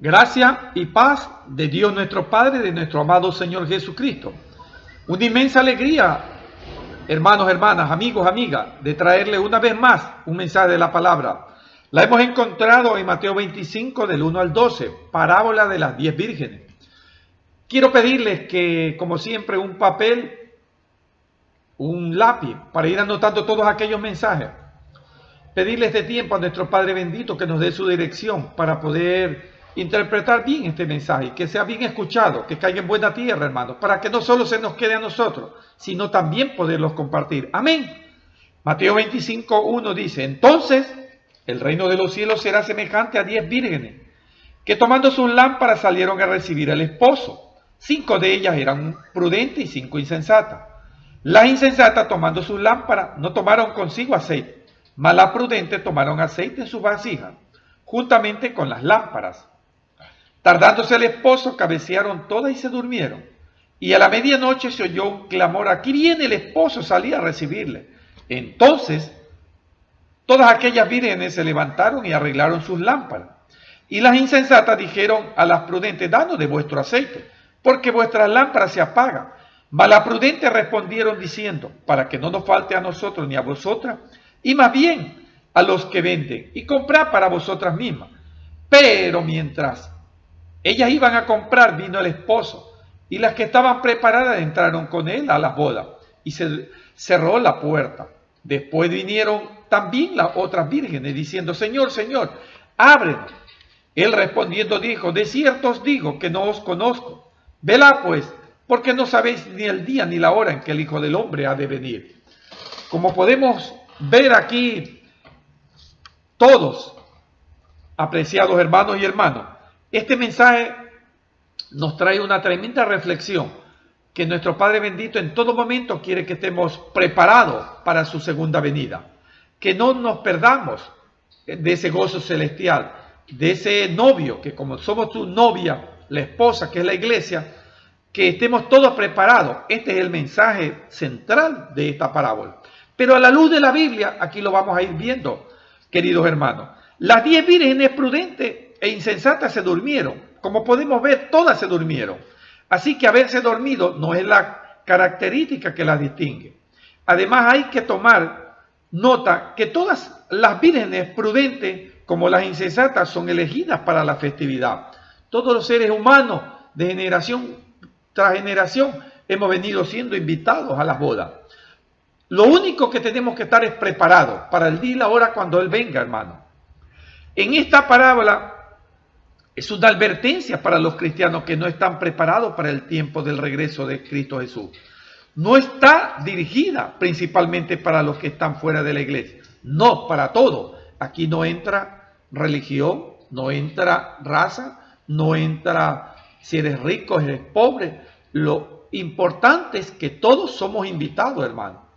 Gracia y paz de Dios nuestro Padre, de nuestro amado Señor Jesucristo. Una inmensa alegría, hermanos, hermanas, amigos, amigas, de traerle una vez más un mensaje de la palabra. La hemos encontrado en Mateo 25, del 1 al 12, parábola de las 10 vírgenes. Quiero pedirles que, como siempre, un papel, un lápiz, para ir anotando todos aquellos mensajes. Pedirle este tiempo a nuestro Padre bendito que nos dé su dirección para poder interpretar bien este mensaje, que sea bien escuchado, que caiga en buena tierra, hermanos, para que no solo se nos quede a nosotros, sino también poderlos compartir. Amén. Mateo 25, 1 dice: entonces el reino de los cielos será semejante a 10 vírgenes, que tomando sus lámparas salieron a recibir al esposo. 5 de ellas eran prudentes y 5 insensatas. Las insensatas, tomando sus lámparas, no tomaron consigo aceite, mas las prudentes tomaron aceite en sus vasijas, juntamente con las lámparas. Tardándose el esposo, cabecearon todas y se durmieron. Y a la medianoche se oyó un clamor: aquí viene el esposo, salí a recibirle. Entonces todas aquellas vírgenes se levantaron y arreglaron sus lámparas. Y las insensatas dijeron a las prudentes: danos de vuestro aceite, porque vuestras lámparas se apagan. Mas las prudentes respondieron diciendo: para que no nos falte a nosotros ni a vosotras, y más bien a los que venden, y comprad para vosotras mismas. Pero mientras ellas iban a comprar, vino el esposo, y las que estaban preparadas entraron con él a las bodas, y se cerró la puerta. Después vinieron también las otras vírgenes, diciendo: Señor, Señor, ábrenos. Él respondiendo dijo: de cierto os digo que no os conozco. Velad pues, porque no sabéis ni el día ni la hora en que el Hijo del Hombre ha de venir. Como podemos ver aquí todos, apreciados hermanos y hermanas, este mensaje nos trae una tremenda reflexión, que nuestro Padre bendito en todo momento quiere que estemos preparados para su segunda venida, que no nos perdamos de ese gozo celestial, de ese novio, que como somos su novia, la esposa, que es la iglesia, que estemos todos preparados. Este es el mensaje central de esta parábola. Pero a la luz de la Biblia, aquí lo vamos a ir viendo, queridos hermanos. Las 10 vírgenes prudentes e insensatas se durmieron. Como podemos ver, todas se durmieron. Así que haberse dormido no es la característica que las distingue. Además, hay que tomar nota que todas las vírgenes prudentes, como las insensatas, son elegidas para la festividad. Todos los seres humanos, de generación tras generación, hemos venido siendo invitados a las bodas. Lo único que tenemos que estar es preparados para el día y la hora cuando Él venga, hermano. En esta parábola es una advertencia para los cristianos que no están preparados para el tiempo del regreso de Cristo Jesús. No está dirigida principalmente para los que están fuera de la iglesia. No, para todos. Aquí no entra religión, no entra raza, no entra si eres rico, eres pobre. Lo importante es que todos somos invitados, hermano.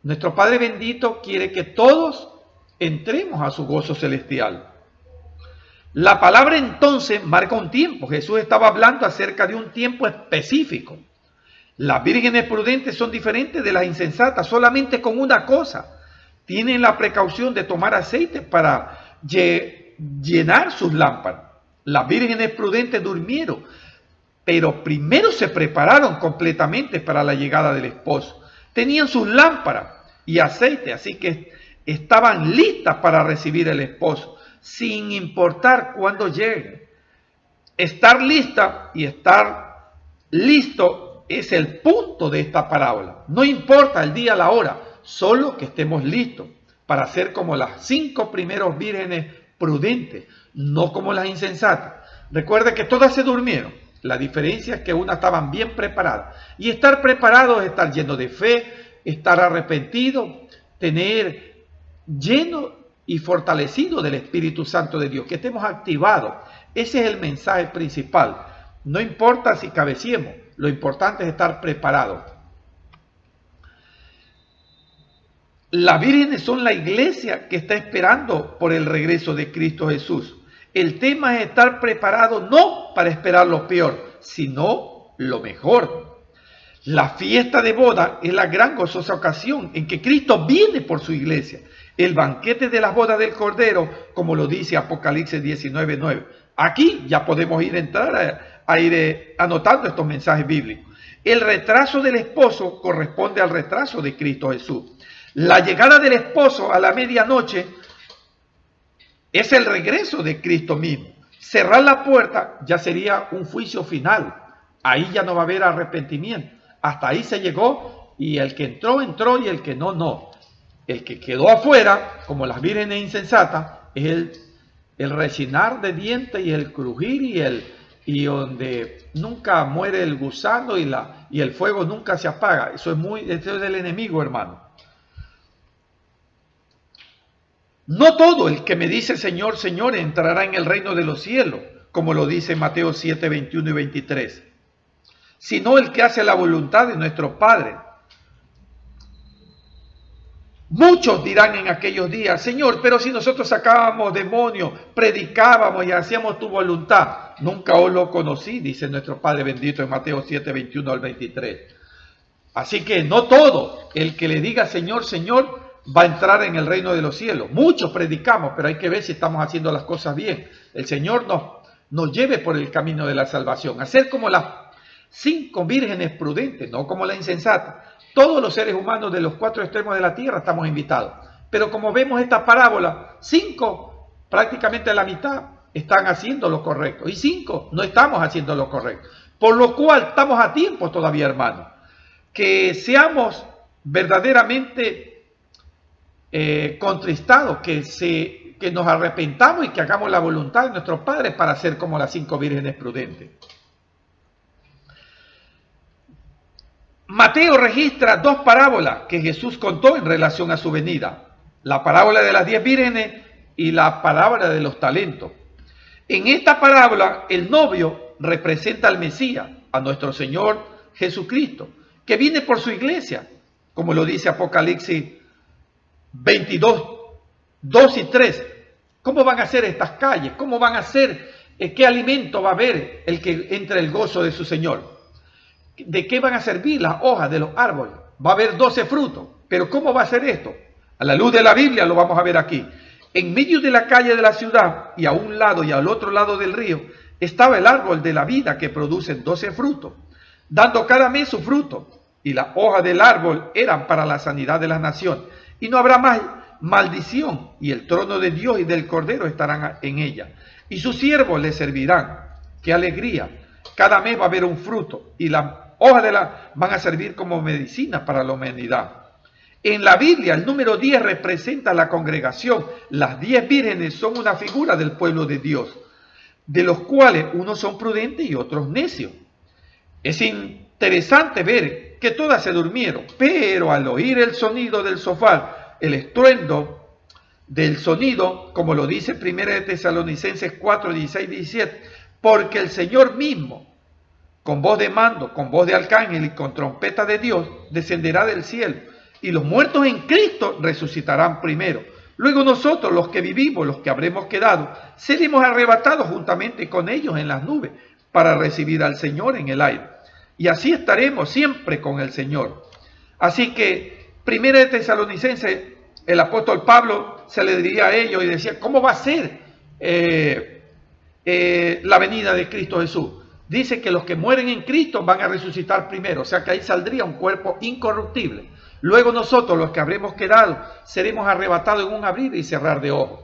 Nuestro Padre bendito quiere que todos entremos a su gozo celestial. La palabra entonces marca un tiempo. Jesús estaba hablando acerca de un tiempo específico. Las vírgenes prudentes son diferentes de las insensatas solamente con una cosa: tienen la precaución de tomar aceite para llenar sus lámparas. Las vírgenes prudentes durmieron, pero primero se prepararon completamente para la llegada del esposo. Tenían sus lámparas y aceite, así que estaban listas para recibir al esposo, sin importar cuándo llegue. Estar lista y estar listo es el punto de esta parábola. No importa el día, la hora, solo que estemos listos para ser como las 5 primeros vírgenes prudentes, no como las insensatas. Recuerde que todas se durmieron. La diferencia es que unas estaban bien preparadas. Y estar preparado es estar lleno de fe, estar arrepentido, tener lleno y fortalecido del Espíritu Santo de Dios, que estemos activados. Ese es el mensaje principal. No importa si cabeciemos, lo importante es estar preparados. Las vírgenes son la iglesia que está esperando por el regreso de Cristo Jesús. El tema es estar preparado no para esperar lo peor, sino lo mejor. La fiesta de boda es la gran gozosa ocasión en que Cristo viene por su iglesia. El banquete de las bodas del Cordero, como lo dice Apocalipsis 19:9. Aquí ya podemos entrar a ir anotando estos mensajes bíblicos. El retraso del esposo corresponde al retraso de Cristo Jesús. La llegada del esposo a la medianoche es el regreso de Cristo mismo. Cerrar la puerta ya sería un juicio final. Ahí ya no va a haber arrepentimiento. Hasta ahí se llegó y el que entró, entró y el que no, no. El que quedó afuera, como las vírgenes insensatas, es el rechinar de dientes y el crujir y donde nunca muere el gusano y el fuego nunca se apaga. Eso es del enemigo, hermano. No todo el que me dice Señor, Señor entrará en el reino de los cielos, como lo dice Mateo 7, 21 y 23, sino el que hace la voluntad de nuestro Padre. Muchos dirán en aquellos días, Señor, pero si nosotros sacábamos demonios, predicábamos y hacíamos tu voluntad, nunca os lo conocí, dice nuestro Padre bendito en Mateo 7, 21 al 23. Así que no todo el que le diga Señor, Señor, va a entrar en el reino de los cielos. Muchos predicamos, pero hay que ver si estamos haciendo las cosas bien. El Señor nos lleve por el camino de la salvación, a ser como las 5 vírgenes prudentes, no como la insensata. Todos los seres humanos de los 4 extremos de la tierra estamos invitados. Pero como vemos esta parábola, 5, prácticamente la mitad, están haciendo lo correcto. Y 5 no estamos haciendo lo correcto. Por lo cual estamos a tiempo todavía, hermanos. Que seamos verdaderamente contristados, que nos arrepentamos y que hagamos la voluntad de nuestros padres para ser como las 5 vírgenes prudentes. Mateo registra 2 parábolas que Jesús contó en relación a su venida. La parábola de las 10 vírgenes y la parábola de los talentos. En esta parábola el novio representa al Mesías, a nuestro Señor Jesucristo, que viene por su iglesia, como lo dice Apocalipsis 22, 2 y 3. ¿Cómo van a ser estas calles? ¿Cómo van a ser? ¿Qué alimento va a haber el que entre el gozo de su Señor? ¿De qué van a servir las hojas de los árboles? Va a haber 12 frutos. ¿Pero cómo va a ser esto? A la luz de la Biblia lo vamos a ver aquí. En medio de la calle de la ciudad y a un lado y al otro lado del río estaba el árbol de la vida que produce 12 frutos, dando cada mes su fruto. Y las hojas del árbol eran para la sanidad de las naciones. Y no habrá más maldición, y el trono de Dios y del Cordero estarán en ella, y sus siervos le servirán. ¡Qué alegría! Cada mes va a haber un fruto, y las hojas van a servir como medicina para la humanidad. En la Biblia, el número 10 representa a la congregación. Las 10 vírgenes son una figura del pueblo de Dios, de los cuales unos son prudentes y otros necios. Es interesante ver que todas se durmieron, pero al oír el sonido del shofar, el estruendo del sonido, como lo dice 1 de Tesalonicenses 4, 16, 17, porque el Señor mismo, con voz de mando, con voz de arcángel y con trompeta de Dios, descenderá del cielo, y los muertos en Cristo resucitarán primero. Luego nosotros, los que vivimos, los que habremos quedado, seremos arrebatados juntamente con ellos en las nubes, para recibir al Señor en el aire. Y así estaremos siempre con el Señor. Así que, 1 de Tesalonicenses, el apóstol Pablo se le diría a ellos y decía, ¿cómo va a ser la venida de Cristo Jesús? Dice que los que mueren en Cristo van a resucitar primero, o sea que ahí saldría un cuerpo incorruptible. Luego nosotros, los que habremos quedado, seremos arrebatados en un abrir y cerrar de ojos.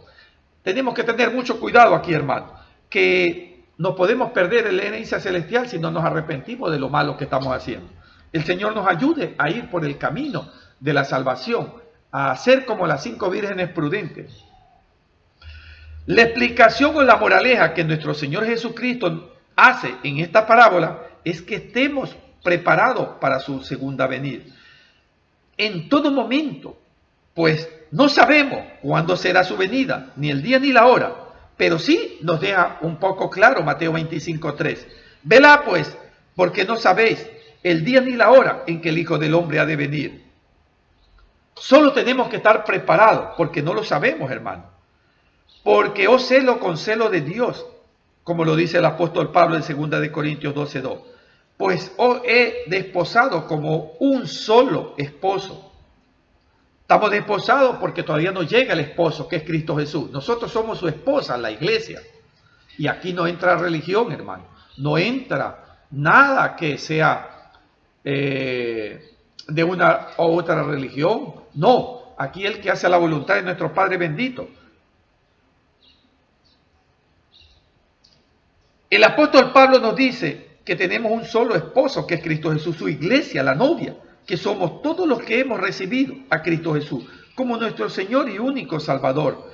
Tenemos que tener mucho cuidado aquí, hermano, que no podemos perder la herencia celestial si no nos arrepentimos de lo malo que estamos haciendo. El Señor nos ayude a ir por el camino de la salvación, a ser como las 5 vírgenes prudentes. La explicación o la moraleja que nuestro Señor Jesucristo hace en esta parábola es que estemos preparados para su segunda venida. En todo momento, pues no sabemos cuándo será su venida, ni el día ni la hora, pero sí nos deja un poco claro Mateo 25:3. Velad pues, porque no sabéis el día ni la hora en que el Hijo del Hombre ha de venir. Solo tenemos que estar preparados, porque no lo sabemos, hermano. Porque os celo con celo de Dios, como lo dice el apóstol Pablo en 2 de Corintios 12:2. Pues os he desposado como un solo esposo. Estamos desposados porque todavía no llega el esposo, que es Cristo Jesús. Nosotros somos su esposa, la iglesia. Y aquí no entra religión, hermano. No entra nada que sea de una u otra religión. No, aquí el que hace la voluntad de nuestro Padre bendito. El apóstol Pablo nos dice que tenemos un solo esposo, que es Cristo Jesús, su iglesia, la novia, que somos todos los que hemos recibido a Cristo Jesús como nuestro Señor y único Salvador.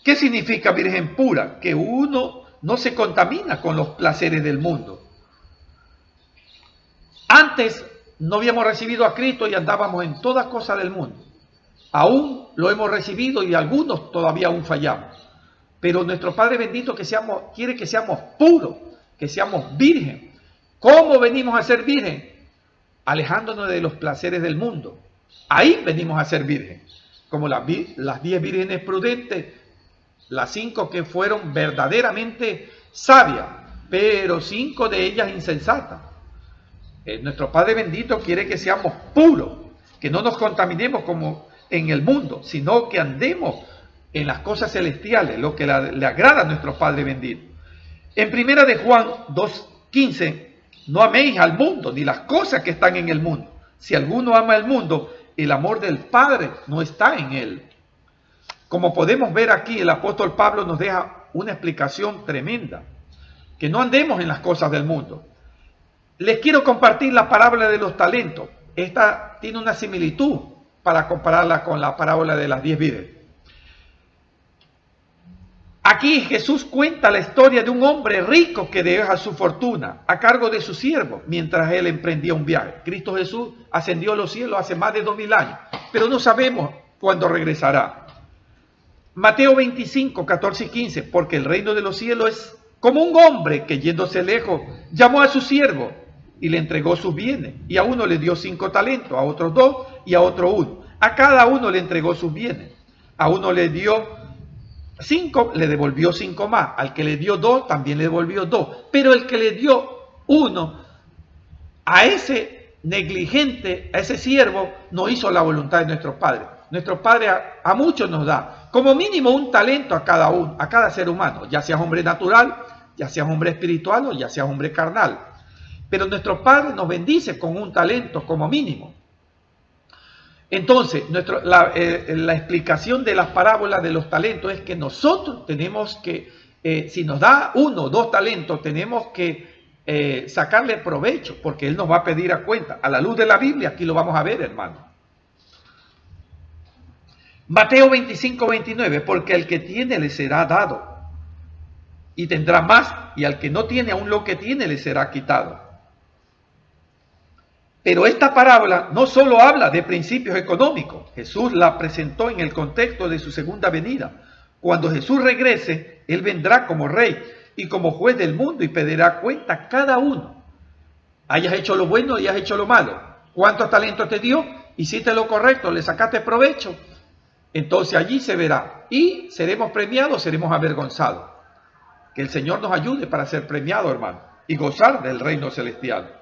¿Qué significa virgen pura? Que uno no se contamina con los placeres del mundo. Antes no habíamos recibido a Cristo y andábamos en todas cosas del mundo. Aún lo hemos recibido y algunos todavía aún fallamos. Pero nuestro Padre bendito quiere que seamos puros, que seamos virgen. ¿Cómo venimos a ser virgen? Alejándonos de los placeres del mundo. Ahí venimos a ser virgen. Como las 10 vírgenes prudentes, las 5 que fueron verdaderamente sabias, pero 5 de ellas insensatas. Nuestro Padre bendito quiere que seamos puros, que no nos contaminemos como en el mundo, sino que andemos en las cosas celestiales, lo que le agrada a nuestro Padre bendito. En primera de Juan 2:15, no améis al mundo, ni las cosas que están en el mundo. Si alguno ama el mundo, el amor del Padre no está en él. Como podemos ver aquí, el apóstol Pablo nos deja una explicación tremenda, que no andemos en las cosas del mundo. Les quiero compartir la parábola de los talentos. Esta tiene una similitud para compararla con la parábola de las 10 vírgenes. Aquí Jesús cuenta la historia de un hombre rico que deja su fortuna a cargo de su siervo mientras él emprendía un viaje. Cristo Jesús ascendió a los cielos hace más de 2000 años, pero no sabemos cuándo regresará. Mateo 25, 14 y 15, porque el reino de los cielos es como un hombre que yéndose lejos llamó a su siervo y le entregó sus bienes. Y a uno le dio 5 talentos, a otros 2 y a otro 1. A cada uno le entregó sus bienes. A uno le dio 5, le devolvió 5 más. Al que le dio 2, también le devolvió 2. Pero el que le dio 1, a ese negligente, a ese siervo, no hizo la voluntad de nuestro Padre. Nuestro Padre a muchos nos da, como mínimo, un talento a cada ser humano, ya sea hombre natural, ya sea hombre espiritual o ya sea hombre carnal. Pero nuestro Padre nos bendice con un talento como mínimo. Entonces, la explicación de las parábolas de los talentos es que nosotros tenemos que, si nos da 1 o 2 talentos, tenemos que sacarle provecho, porque Él nos va a pedir a cuenta. A la luz de la Biblia, aquí lo vamos a ver, hermano. Mateo 25, 29, porque al que tiene le será dado, y tendrá más, y al que no tiene aún lo que tiene le será quitado. Pero esta parábola no solo habla de principios económicos. Jesús la presentó en el contexto de su segunda venida. Cuando Jesús regrese, Él vendrá como rey y como juez del mundo y pedirá cuenta a cada uno. Hayas hecho lo bueno y hayas hecho lo malo. ¿Cuántos talentos te dio? ¿Hiciste lo correcto? ¿Le sacaste provecho? Entonces allí se verá. Y seremos premiados, seremos avergonzados. Que el Señor nos ayude para ser premiados, hermano, y gozar del reino celestial.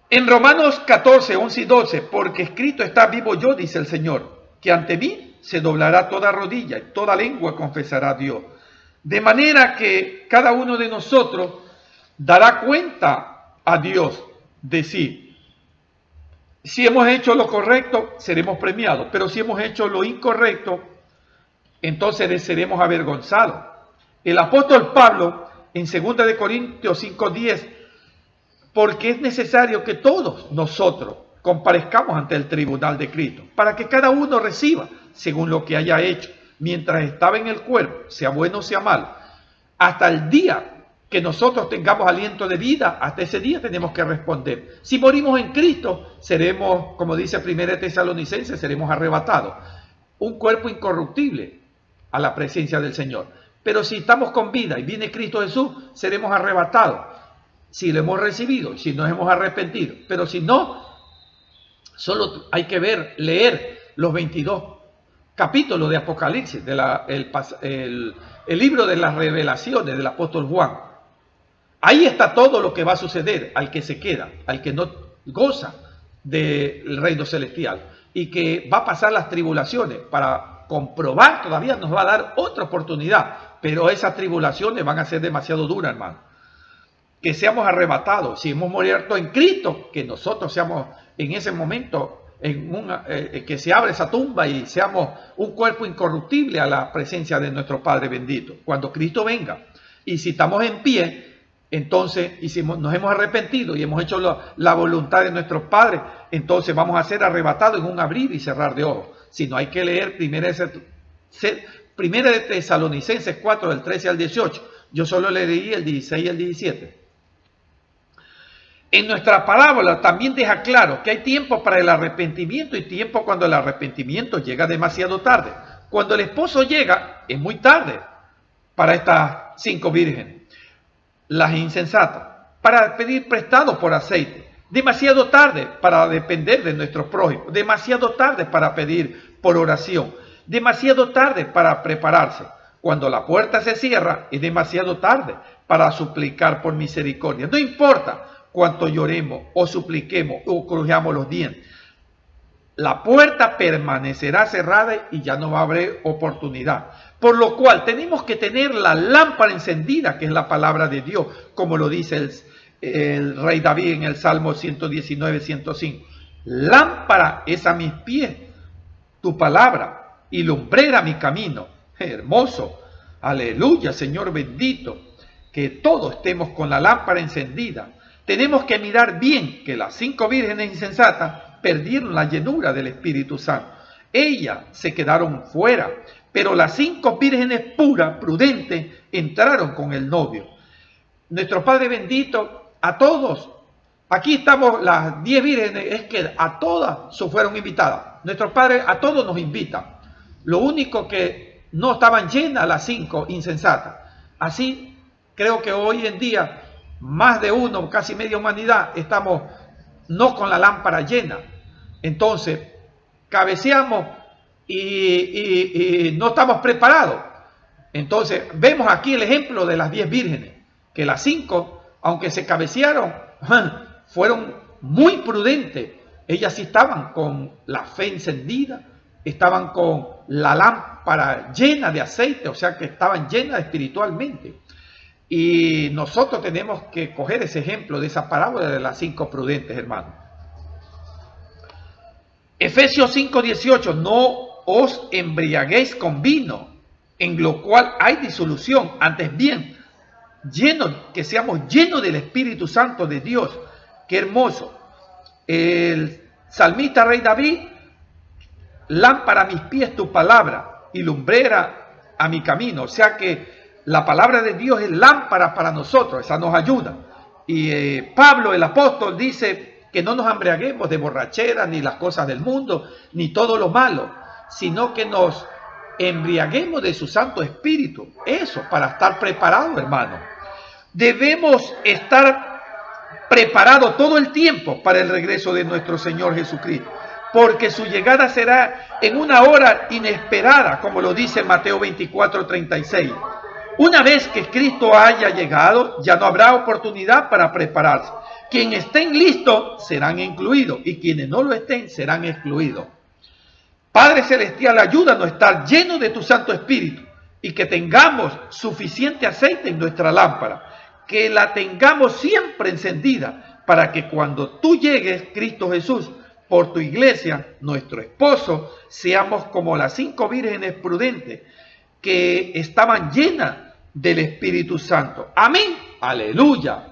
En Romanos 14, 11 y 12, porque escrito está: vivo yo, dice el Señor, que ante mí se doblará toda rodilla y toda lengua confesará a Dios. De manera que cada uno de nosotros dará cuenta a Dios de sí. Si hemos hecho lo correcto, seremos premiados, pero si hemos hecho lo incorrecto, entonces seremos avergonzados. El apóstol Pablo, en 2 de Corintios 5, 10, porque es necesario que todos nosotros comparezcamos ante el tribunal de Cristo, para que cada uno reciba según lo que haya hecho, mientras estaba en el cuerpo, sea bueno o sea malo. Hasta el día que nosotros tengamos aliento de vida, hasta ese día tenemos que responder. Si morimos en Cristo, seremos, como dice 1 Tesalonicenses, seremos arrebatados. Un cuerpo incorruptible a la presencia del Señor. Pero si estamos con vida y viene Cristo Jesús, seremos arrebatados. Si lo hemos recibido, si nos hemos arrepentido. Pero si no, solo hay que leer los 22 capítulos de Apocalipsis, el libro de las revelaciones del apóstol Juan. Ahí está todo lo que va a suceder al que se queda, al que no goza del reino celestial y que va a pasar las tribulaciones para comprobar, todavía nos va a dar otra oportunidad, pero esas tribulaciones van a ser demasiado duras, hermano. Que seamos arrebatados, si hemos muerto en Cristo, que nosotros seamos en ese momento, que se abra esa tumba y seamos un cuerpo incorruptible a la presencia de nuestro Padre bendito, cuando Cristo venga. Y si estamos en pie, entonces, y si nos hemos arrepentido y hemos hecho la voluntad de nuestro Padre, entonces vamos a ser arrebatados en un abrir y cerrar de ojos. Si no, hay que leer Primera de Tesalonicenses 4, del 13 al 18. Yo solo leí el 16 y el 17. En nuestra parábola también deja claro que hay tiempo para el arrepentimiento y tiempo cuando el arrepentimiento llega demasiado tarde. Cuando el esposo llega, es muy tarde para estas 5 vírgenes, las insensatas, para pedir prestado por aceite. Demasiado tarde para depender de nuestros prójimos. Demasiado tarde para pedir por oración. Demasiado tarde para prepararse. Cuando la puerta se cierra, es demasiado tarde para suplicar por misericordia. No importa cuánto lloremos o supliquemos o crujamos los dientes. La puerta permanecerá cerrada y ya no va a haber oportunidad. Por lo cual tenemos que tener la lámpara encendida, que es la palabra de Dios, como lo dice el rey David en el Salmo 119, 105. Lámpara es a mis pies tu palabra y lumbrera mi camino. Hermoso. Aleluya, Señor bendito. Que todos estemos con la lámpara encendida. Tenemos que mirar bien que las 5 vírgenes insensatas perdieron la llenura del Espíritu Santo. Ellas se quedaron fuera, pero las 5 vírgenes puras, prudentes, entraron con el novio. Nuestro Padre bendito, a todos, aquí estamos las 10 vírgenes, es que a todas fueron invitadas. Nuestro Padre a todos nos invita. Lo único que no estaban llenas las 5 insensatas. Así creo que hoy en día más de uno, casi media humanidad, estamos no con la lámpara llena. Entonces, cabeceamos y no estamos preparados. Entonces, vemos aquí el ejemplo de las 10 vírgenes, que las 5, aunque se cabecearon, fueron muy prudentes. Ellas sí estaban con la fe encendida, estaban con la lámpara llena de aceite, o sea que estaban llenas espiritualmente. Y nosotros tenemos que coger ese ejemplo de esa parábola de las 5 prudentes, hermanos. Efesios 5:18, no os embriaguéis con vino, en lo cual hay disolución, antes bien, que seamos llenos del Espíritu Santo de Dios. Qué hermoso. El salmista rey David, lámpara a mis pies tu palabra y lumbrera a mi camino. O sea que la palabra de Dios es lámpara para nosotros, esa nos ayuda. Y Pablo, el apóstol, dice que no nos embriaguemos de borrachera, ni las cosas del mundo, ni todo lo malo, sino que nos embriaguemos de su Santo Espíritu. Eso, para estar preparados, hermano. Debemos estar preparados todo el tiempo para el regreso de nuestro Señor Jesucristo, porque su llegada será en una hora inesperada, como lo dice Mateo 24:36. Una vez que Cristo haya llegado, ya no habrá oportunidad para prepararse. Quienes estén listos serán incluidos y quienes no lo estén serán excluidos. Padre Celestial, ayúdanos a estar llenos de tu Santo Espíritu y que tengamos suficiente aceite en nuestra lámpara, que la tengamos siempre encendida para que cuando tú llegues, Cristo Jesús, por tu iglesia, nuestro esposo, seamos como las 5 vírgenes prudentes que estaban llenas del Espíritu Santo. Amén. Aleluya.